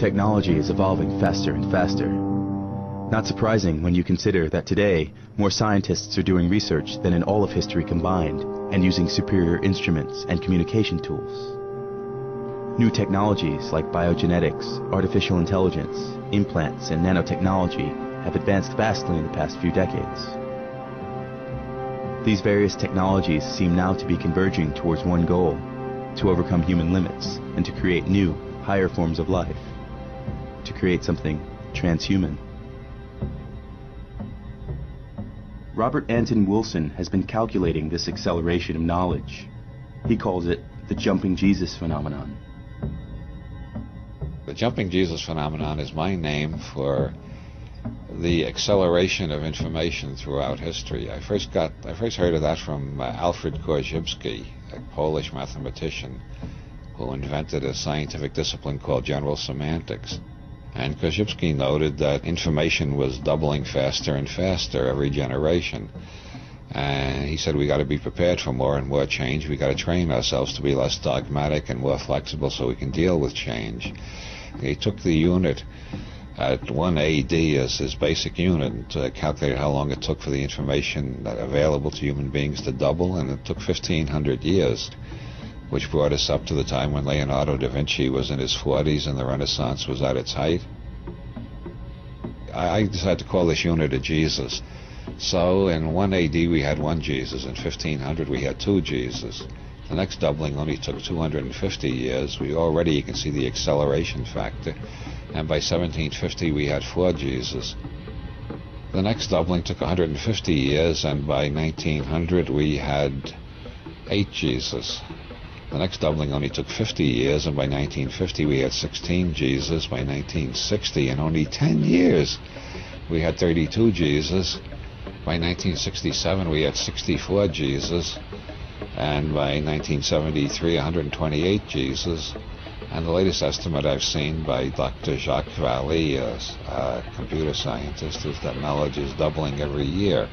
Technology is evolving faster and faster. Not surprising when you consider that today, more scientists are doing research than in all of history combined, and using superior instruments and communication tools. New technologies like biogenetics, artificial intelligence, implants, and nanotechnology have advanced vastly in the past few decades. These various technologies seem now to be converging towards one goal: to overcome human limits and to create new, higher forms of life, to create something transhuman. Robert Anton Wilson has been calculating this acceleration of knowledge. He calls it the jumping Jesus phenomenon. The jumping Jesus phenomenon is my name for the acceleration of information throughout history. I first heard of that from Alfred Korzybski, a Polish mathematician who invented a scientific discipline called general semantics. And Korzybski noted that information was doubling faster and faster every generation. And he said we got to be prepared for more and more change. We got to train ourselves to be less dogmatic and more flexible so we can deal with change. He took the unit at 1 AD as his basic unit to calculate how long it took for the information available to human beings to double, and it took 1,500 years, which brought us up to the time when Leonardo da Vinci was in his 40s and the Renaissance was at its height. I decided to call this unit a Jesus. So in 1 AD we had one Jesus, in 1500 we had two Jesus. The next doubling only took 250 years. You can see the acceleration factor. And by 1750 we had four Jesus. The next doubling took 150 years, and by 1900 we had 8 Jesus. The next doubling only took 50 years, and by 1950 we had 16 Jesus. By 1960, in only 10 years, we had 32 Jesus. By 1967 we had 64 Jesus, and by 1973 128 Jesus. And the latest estimate I've seen by Dr. Jacques Vallée, a computer scientist, is that knowledge is doubling every year.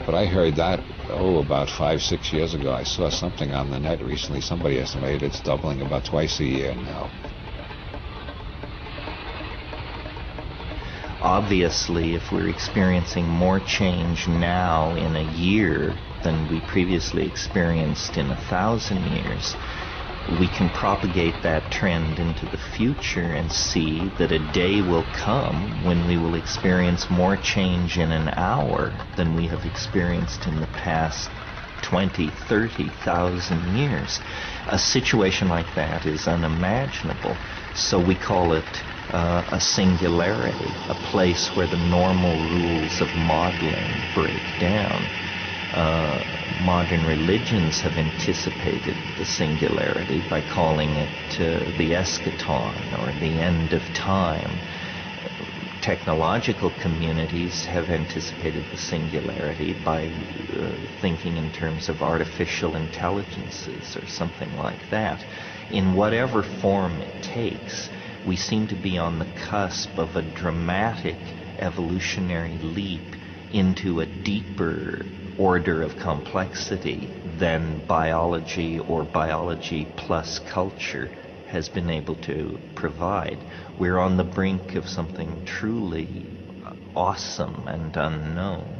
But I heard that, about 5-6 years ago. I saw something on the net recently. Somebody estimated it's doubling about twice a year now. Obviously, if we're experiencing more change now in a year than we previously experienced in 1,000 years, we can propagate that trend into the future and see that a day will come when we will experience more change in an hour than we have experienced in the past 20, 30,000 years. A situation like that is unimaginable, so we call it a singularity, a place where the normal rules of modeling break down. Modern religions have anticipated the singularity by calling it the eschaton, or the end of time. Technological communities have anticipated the singularity by thinking in terms of artificial intelligences or something like that. In whatever form it takes, we seem to be on the cusp of a dramatic evolutionary leap into a deeper order of complexity than biology or biology plus culture has been able to provide. We're on the brink of something truly awesome and unknown.